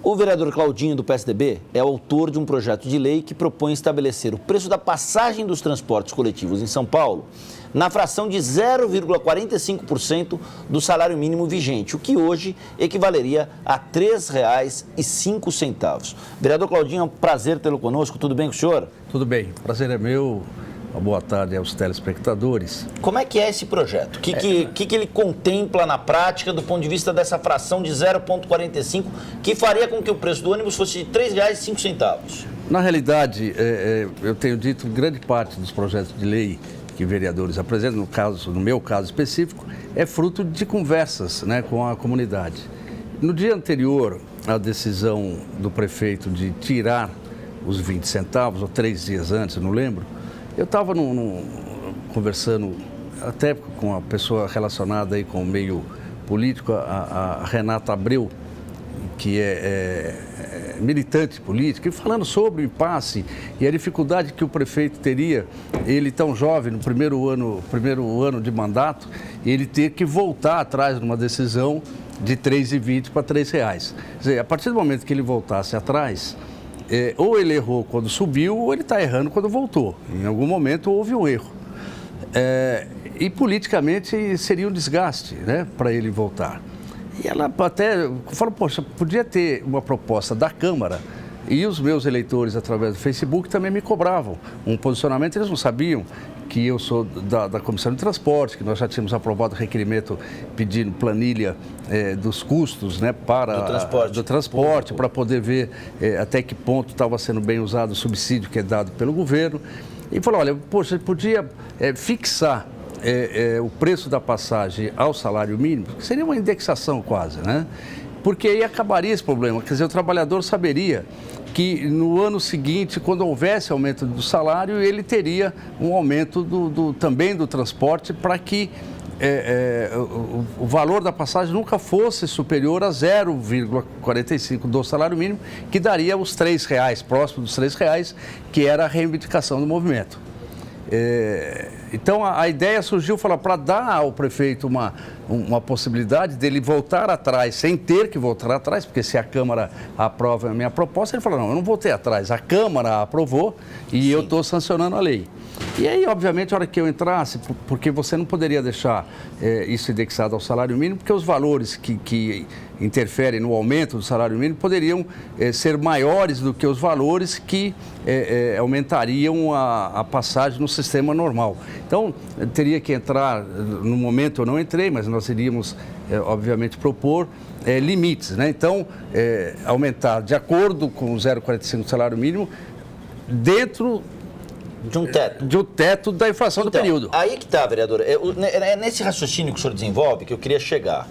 O vereador Claudinho, do PSDB, é autor de um projeto de lei que propõe estabelecer o preço da passagem dos transportes coletivos em São Paulo na fração de 0,45% do salário mínimo vigente, o que hoje equivaleria a R$ 3,05. Vereador Claudinho, é um prazer tê-lo conosco. Tudo bem com o senhor? Tudo bem, o prazer é meu. Uma boa tarde aos telespectadores. Como é que é esse projeto? O que ele contempla na prática do ponto de vista dessa fração de 0,45 que faria com que o preço do ônibus fosse de R$ 3,05? Na realidade, eu tenho dito que grande parte dos projetos de lei que vereadores apresentam, no meu caso específico, é fruto de conversas, né, com a comunidade. No dia anterior à decisão do prefeito de tirar os 20 centavos, ou 3 dias antes, eu não lembro, eu estava conversando até com uma pessoa relacionada aí com o meio político, a Renata Abreu, que é militante política, e falando sobre o impasse e a dificuldade que o prefeito teria, ele tão jovem, no primeiro ano de mandato, ele ter que voltar atrás numa decisão de R$ 3,20 para R$ 3,00. Quer dizer, a partir do momento que ele voltasse atrás, ou ele errou quando subiu, ou ele está errando quando voltou. Em algum momento houve um erro. E politicamente seria um desgaste, né, para ele voltar. E ela até falou, poxa, podia ter uma proposta da Câmara, e os meus eleitores, através do Facebook, também me cobravam um posicionamento. Eles não sabiam que eu sou da Comissão de Transporte, que nós já tínhamos aprovado o requerimento pedindo planilha dos custos, né, do transporte para poder ver até que ponto estava sendo bem usado o subsídio que é dado pelo governo. E falou, olha, poxa, podia fixar o preço da passagem ao salário mínimo, que seria uma indexação quase, né? Porque aí acabaria esse problema. Quer dizer, o trabalhador saberia que no ano seguinte, quando houvesse aumento do salário, ele teria um aumento também do transporte para que o valor da passagem nunca fosse superior a 0,45 do salário mínimo, que daria os R$ 3,00, próximo dos R$ 3,00, que era a reivindicação do movimento. Então a ideia surgiu para dar ao prefeito uma possibilidade dele voltar atrás, sem ter que voltar atrás, porque se a Câmara aprova a minha proposta, ele falou, não, eu não voltei atrás, a Câmara aprovou e Sim. Eu estou sancionando a lei. E aí, obviamente, a hora que eu entrasse, porque você não poderia deixar isso indexado ao salário mínimo, porque os valores que interferem no aumento do salário mínimo poderiam ser maiores do que os valores que aumentariam a passagem no sistema normal. Então, teria que entrar, no momento eu não entrei, mas nós iríamos, obviamente, propor limites, né? Então, aumentar de acordo com o 0,45 do salário mínimo, dentro de um teto. De um teto da inflação do período. Aí que está, vereador. É nesse raciocínio que o senhor desenvolve que eu queria chegar.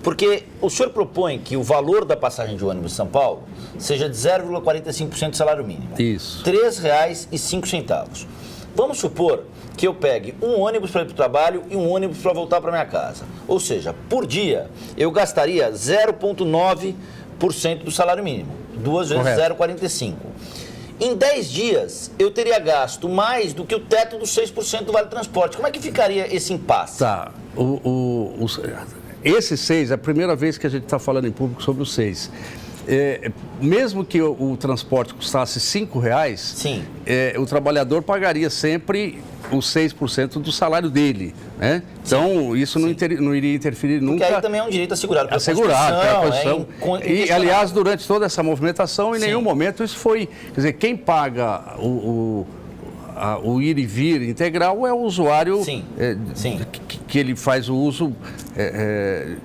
Porque o senhor propõe que o valor da passagem de ônibus em São Paulo seja de 0,45% do salário mínimo. Isso. R$ 3,05. Vamos supor que eu pegue um ônibus para ir para o trabalho e um ônibus para voltar para minha casa. Ou seja, por dia, eu gastaria 0,9% do salário mínimo. 2 vezes 0,45%. Em 10 dias, eu teria gasto mais do que o teto dos 6% do Vale Transporte. Como é que ficaria esse impasse? Tá. Esse 6, é a primeira vez que a gente está falando em público sobre o 6. Mesmo que o transporte custasse R$ 5,00, Sim. O trabalhador pagaria sempre os 6% do salário dele, né? Então, isso não iria interferir nunca. Porque aí também é um direito assegurado pela Constituição. E, aliás, durante toda essa movimentação, em nenhum momento isso foi... Quer dizer, quem paga o ir e vir integral é o usuário que ele faz o uso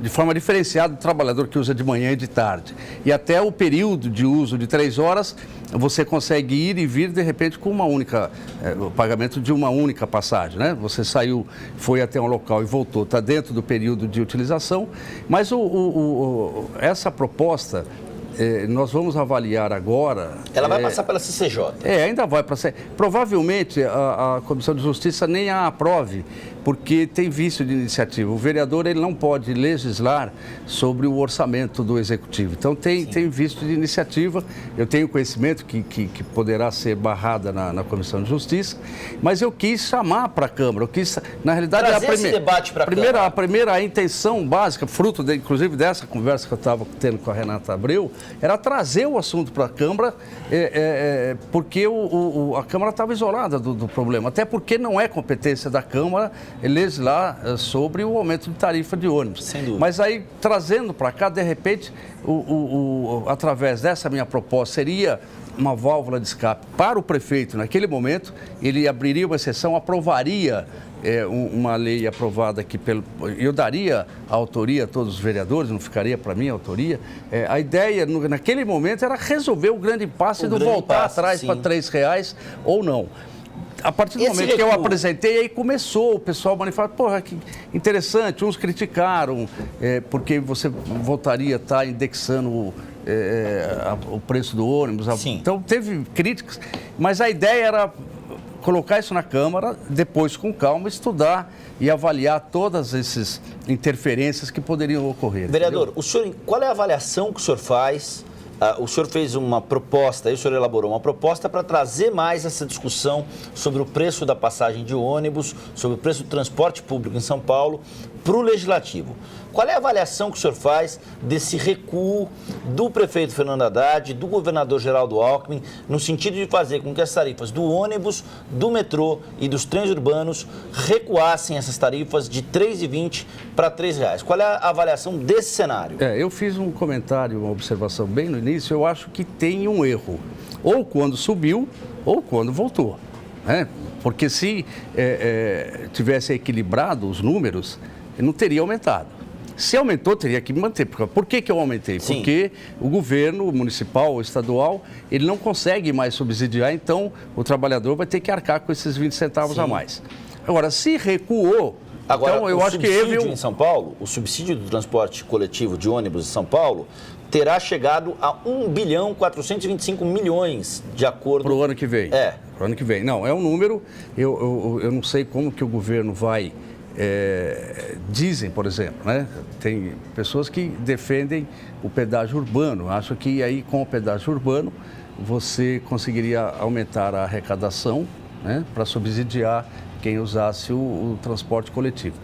de forma diferenciada do trabalhador que usa de manhã e de tarde. E até o período de uso de 3 horas, você consegue ir e vir, de repente, com o pagamento de uma única passagem, né? Você saiu, foi até um local e voltou, está dentro do período de utilização, mas essa proposta... nós vamos avaliar agora... Ela vai passar pela CCJ. Ainda vai passar. Provavelmente a Comissão de Justiça nem a aprove, porque tem vício de iniciativa. O vereador ele não pode legislar sobre o orçamento do Executivo. Então tem vício de iniciativa. Eu tenho conhecimento que poderá ser barrada na Comissão de Justiça, mas eu quis chamar para a Câmara. Na realidade, esse debate para a Câmara. A primeira intenção básica, fruto inclusive dessa conversa que eu estava tendo com a Renata Abreu, era trazer o assunto para a Câmara, porque a Câmara estava isolada do problema, até porque não é competência da Câmara legislar sobre o aumento de tarifa de ônibus. Sem dúvida. Mas aí, trazendo para cá, de repente, através dessa minha proposta, seria uma válvula de escape para o prefeito naquele momento, ele abriria uma exceção, aprovaria uma lei aprovada aqui eu daria a autoria a todos os vereadores, não ficaria para mim a autoria. A ideia naquele momento era resolver o grande impasse do voltar atrás para R$3 ou não. A partir do momento que eu apresentei, aí começou o pessoal manifestar, porra, que interessante, uns criticaram, porque você voltaria a estar indexando o preço do ônibus. Então teve críticas, mas a ideia era colocar isso na Câmara, depois com calma estudar e avaliar todas essas interferências que poderiam ocorrer. Vereador, qual é a avaliação que o senhor faz? O senhor fez uma proposta, aí o senhor elaborou uma proposta para trazer mais essa discussão sobre o preço da passagem de ônibus, sobre o preço do transporte público em São Paulo, para o Legislativo. Qual é a avaliação que o senhor faz desse recuo do prefeito Fernando Haddad, do governador Geraldo Alckmin, no sentido de fazer com que as tarifas do ônibus, do metrô e dos trens urbanos recuassem essas tarifas de R$ 3,20 para R$3? Qual é a avaliação desse cenário? Eu fiz um comentário, uma observação bem no início, eu acho que tem um erro, ou quando subiu, ou quando voltou. Porque se tivesse equilibrado os números, não teria aumentado. Se aumentou, teria que manter. Por que eu aumentei? Sim. Porque o governo municipal ou estadual, ele não consegue mais subsidiar, então o trabalhador vai ter que arcar com esses 20 centavos a mais. Agora, se recuou, então eu acho que em São Paulo, o subsídio do transporte coletivo de ônibus em São Paulo terá chegado a 1,425 bilhões, de acordo... Para o ano que vem. Para o ano que vem. Não, é um número, eu não sei como que o governo vai... dizem, por exemplo, tem pessoas que defendem o pedágio urbano. Acho que aí com o pedágio urbano você conseguiria aumentar a arrecadação para subsidiar quem usasse o transporte coletivo.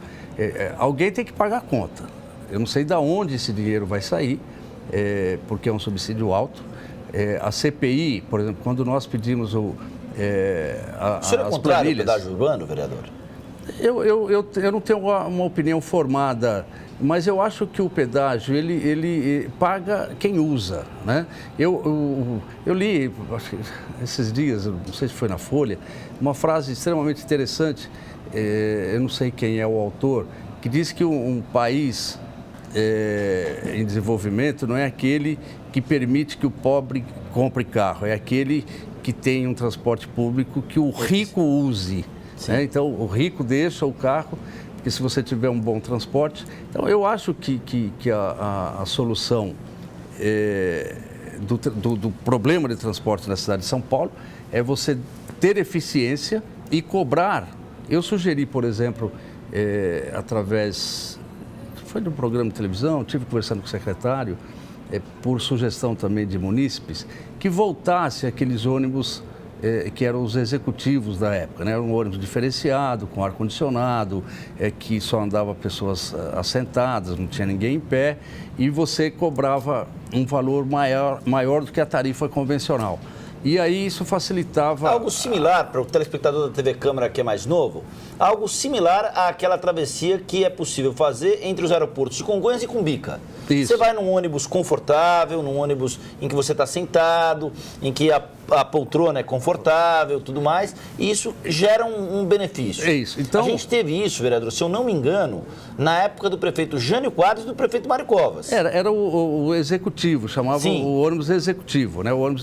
Alguém tem que pagar a conta. Eu não sei de onde esse dinheiro vai sair, porque é um subsídio alto. A CPI, por exemplo, quando nós pedimos o senhor é contrário ao pedágio urbano, vereador? Eu não tenho uma opinião formada, mas eu acho que o pedágio, ele paga quem usa, Eu li, acho que esses dias, não sei se foi na Folha, uma frase extremamente interessante, eu não sei quem é o autor, que diz que um país em desenvolvimento não é aquele que permite que o pobre compre carro, é aquele que tem um transporte público que o rico use. Então, o rico deixa o carro, porque se você tiver um bom transporte... Então, eu acho que a solução do problema de transporte na cidade de São Paulo é você ter eficiência e cobrar. Eu sugeri, por exemplo, através... Foi de um programa de televisão, tive conversando com o secretário, por sugestão também de munícipes, que voltasse aqueles ônibus... que eram os executivos da época, Era um ônibus diferenciado, com ar-condicionado, que só andava pessoas assentadas, não tinha ninguém em pé, e você cobrava um valor maior do que a tarifa convencional. E aí isso facilitava... Algo similar, para o telespectador da TV Câmara que é mais novo, algo similar àquela travessia que é possível fazer entre os aeroportos de Congonhas e Cumbica. Isso. Você vai num ônibus confortável, num ônibus em que você está sentado, em que a poltrona é confortável, tudo mais, e isso gera um benefício. É isso. Então... A gente teve isso, vereador, se eu não me engano, na época do prefeito Jânio Quadros e do prefeito Mário Covas. Era o executivo, chamava o ônibus executivo,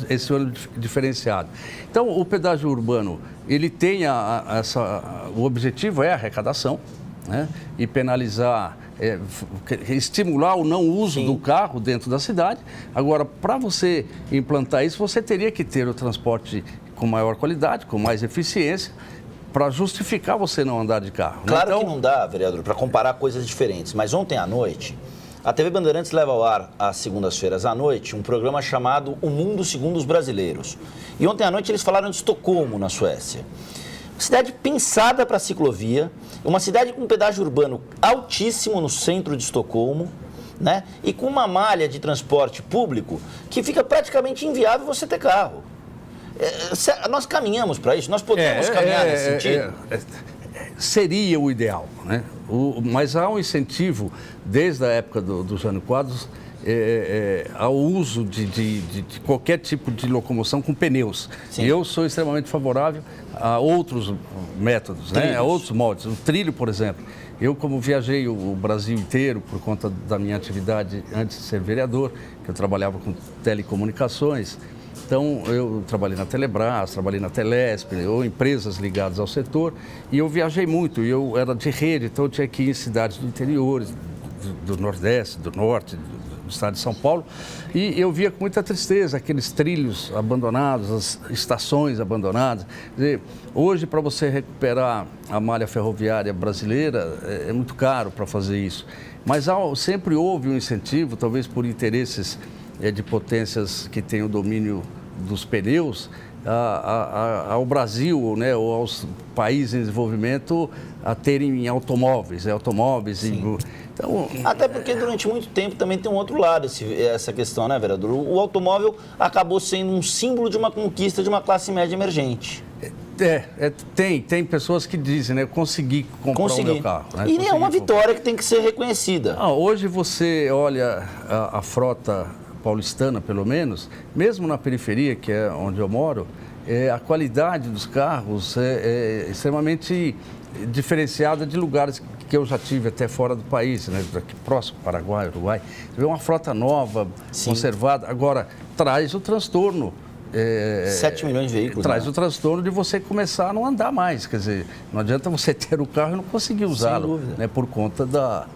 esse ônibus diferenciado. Então, o pedágio urbano, ele tem o objetivo é a arrecadação, e penalizar, estimular o não uso do carro dentro da cidade. Agora, para você implantar isso, você teria que ter o transporte com maior qualidade, com mais eficiência, para justificar você não andar de carro. Claro que não dá, vereador, para comparar coisas diferentes, mas ontem à noite, a TV Bandeirantes leva ao ar, às segundas-feiras à noite, um programa chamado O Mundo Segundo os Brasileiros. E ontem à noite eles falaram de Estocolmo, na Suécia. Cidade pensada para ciclovia, uma cidade com pedágio urbano altíssimo no centro de Estocolmo, né? E com uma malha de transporte público que fica praticamente inviável você ter carro. Nós caminhamos para isso, nós podemos caminhar nesse sentido? Seria o ideal, né? Mas há um incentivo, desde a época do Jânio Quadros, ao uso de qualquer tipo de locomoção com pneus. Sim. E eu sou extremamente favorável a outros métodos, né? A outros moldes. O trilho, por exemplo. Eu, como viajei o Brasil inteiro por conta da minha atividade antes de ser vereador, que eu trabalhava com telecomunicações, então eu trabalhei na Telebrás, trabalhei na Telesp, ou empresas ligadas ao setor, e eu viajei muito. E eu era de rede, então eu tinha que ir em cidades do interior, do Nordeste, do Norte, do estado de São Paulo, e eu via com muita tristeza aqueles trilhos abandonados, as estações abandonadas. Quer dizer, hoje, para você recuperar a malha ferroviária brasileira, é muito caro para fazer isso. Mas sempre houve um incentivo, talvez por interesses de potências que têm o domínio dos pneus, ao Brasil, né, ou aos países em desenvolvimento a terem automóveis. Então, até porque durante muito tempo também tem um outro lado essa questão, né, vereador? O automóvel acabou sendo um símbolo de uma conquista de uma classe média emergente. Tem pessoas que dizem, né, consegui comprar o meu carro. Né, e é uma vitória que tem que ser reconhecida. Hoje você olha a frota paulistana, pelo menos, mesmo na periferia, que é onde eu moro, a qualidade dos carros é extremamente diferenciada de lugares que eu já tive até fora do país, né? Aqui próximo, Paraguai, Uruguai. Você vê uma frota nova, sim, conservada. Agora, traz o transtorno. 7 milhões de veículos. Traz, né, o transtorno de você começar a não andar mais. Quer dizer, não adianta você ter o carro e não conseguir usá-lo, né, por conta da...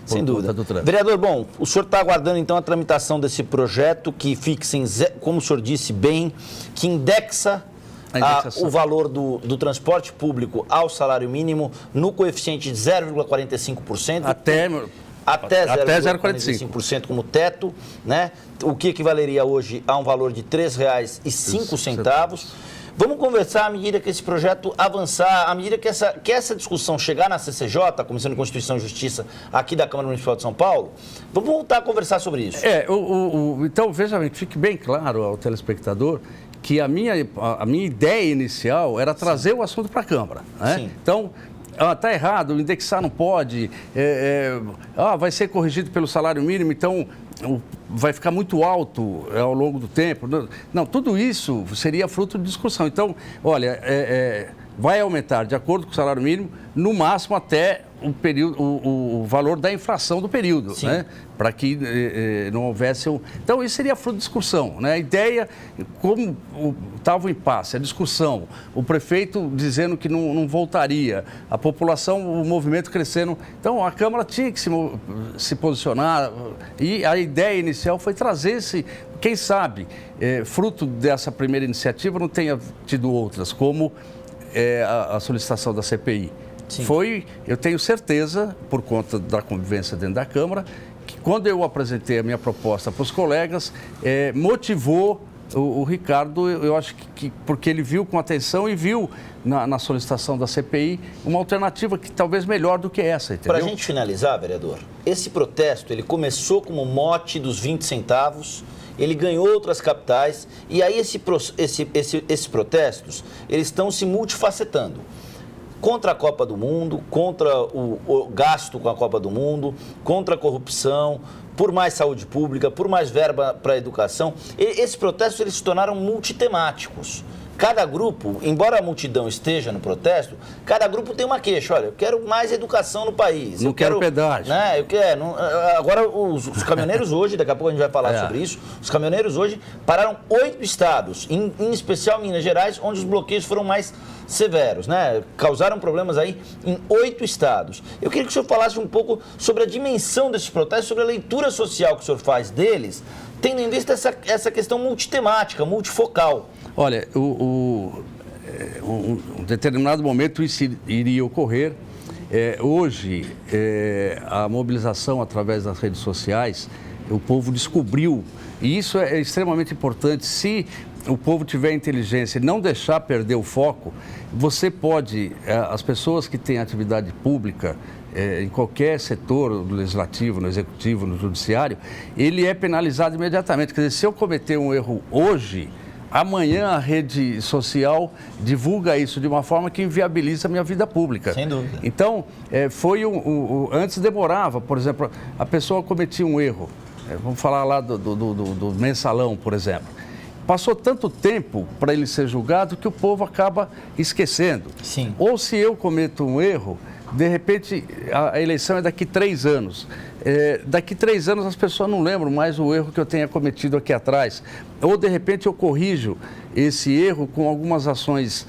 Sem dúvida. Vereador, bom, o senhor está aguardando então a tramitação desse projeto que fixa, como o senhor disse bem, que indexa o valor do transporte público ao salário mínimo no coeficiente de 0,45%. Até 0,45% como teto, né? O que equivaleria hoje a um valor de R$ 3,05. Vamos conversar à medida que esse projeto avançar, à medida que essa discussão chegar na CCJ, a Comissão de Constituição e Justiça, aqui da Câmara Municipal de São Paulo. Vamos voltar a conversar sobre isso. Então, veja bem, que fique bem claro ao telespectador que a minha ideia inicial era trazer, sim, o assunto para a Câmara, né? Sim. Então, está errado, indexar não pode, vai ser corrigido pelo salário mínimo, então vai ficar muito alto ao longo do tempo. Não, tudo isso seria fruto de discussão. Então, olha, vai aumentar de acordo com o salário mínimo, no máximo até o valor da inflação do período, né? Para que não houvesse Então, isso seria fruto de discussão, né? A ideia, como estava o impasse, a discussão, o prefeito dizendo que não voltaria, a população, o movimento crescendo. Então, a Câmara tinha que se posicionar e a ideia inicial foi trazer quem sabe, fruto dessa primeira iniciativa, não tenha tido outras, como a solicitação da CPI. Sim. Eu tenho certeza, por conta da convivência dentro da Câmara, que quando eu apresentei a minha proposta para os colegas, motivou o Ricardo, eu acho que porque ele viu com atenção e viu na solicitação da CPI uma alternativa que talvez melhor do que essa, entendeu? Para a gente finalizar, vereador, esse protesto, ele começou como mote dos 20 centavos, ele ganhou outras capitais, e aí esses protestos, eles estão se multifacetando. Contra a Copa do Mundo, contra o gasto com a Copa do Mundo, contra a corrupção, por mais saúde pública, por mais verba para a educação. Esses protestos, eles se tornaram multitemáticos. Cada grupo, embora a multidão esteja no protesto, cada grupo tem uma queixa. Olha, eu quero mais educação no país. Não quero pedágio. Né, agora, os caminhoneiros hoje, daqui a pouco a gente vai falar sobre isso, os caminhoneiros hoje pararam 8 estados, em especial Minas Gerais, onde os bloqueios foram mais severos, né? Causaram problemas aí em 8 estados. Eu queria que o senhor falasse um pouco sobre a dimensão desses protestos, sobre a leitura social que o senhor faz deles, tendo em vista essa questão multitemática, multifocal. Olha, um determinado momento isso iria ocorrer. Hoje, a mobilização através das redes sociais, o povo descobriu, e isso é extremamente importante. Se o povo tiver inteligência e não deixar perder o foco, você pode, as pessoas que têm atividade pública, em qualquer setor, no legislativo, no executivo, no judiciário, ele é penalizado imediatamente. Quer dizer, se eu cometer um erro hoje, amanhã a rede social divulga isso de uma forma que inviabiliza a minha vida pública. Sem dúvida. Então, antes demorava, por exemplo, a pessoa cometia um erro. Vamos falar lá do mensalão, por exemplo. Passou tanto tempo para ele ser julgado que o povo acaba esquecendo. Sim. Ou se eu cometo um erro, de repente a eleição é daqui 3 anos. Daqui 3 anos as pessoas não lembram mais o erro que eu tenha cometido aqui atrás. Ou de repente eu corrijo esse erro com algumas ações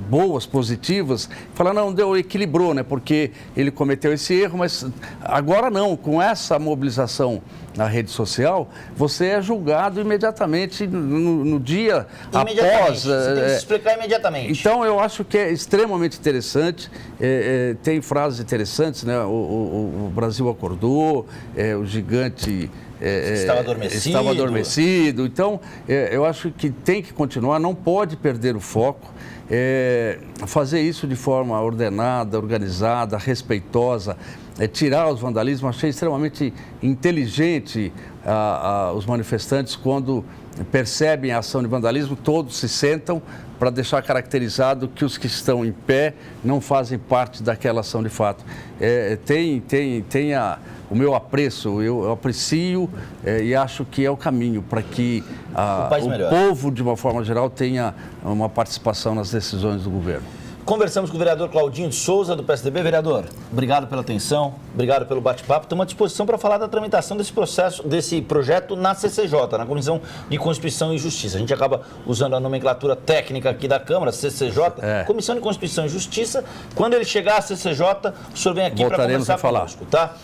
boas, positivas, falar, não, equilibrou, né? Porque ele cometeu esse erro, mas agora não, com essa mobilização na rede social, você é julgado imediatamente no dia após. Você tem que se explicar imediatamente. Então, eu acho que é extremamente interessante, tem frases interessantes, né? O Brasil acordou, o gigante... Estava adormecido. Então, eu acho que tem que continuar, não pode perder o foco, fazer isso de forma ordenada, organizada, respeitosa, tirar os vandalismos. Achei extremamente inteligente os manifestantes quando percebem a ação de vandalismo, todos se sentam para deixar caracterizado que os que estão em pé não fazem parte daquela ação de fato. Tem o meu apreço, eu aprecio e acho que é o caminho para que o povo, de uma forma geral, tenha uma participação nas decisões do governo. Conversamos com o vereador Claudinho de Souza, do PSDB. Vereador, obrigado pela atenção, obrigado pelo bate-papo. Estamos à disposição para falar da tramitação desse projeto na CCJ, na Comissão de Constituição e Justiça. A gente acaba usando a nomenclatura técnica aqui da Câmara, CCJ, Comissão de Constituição e Justiça. Quando ele chegar à CCJ, o senhor vem aqui para conversar conosco, tá?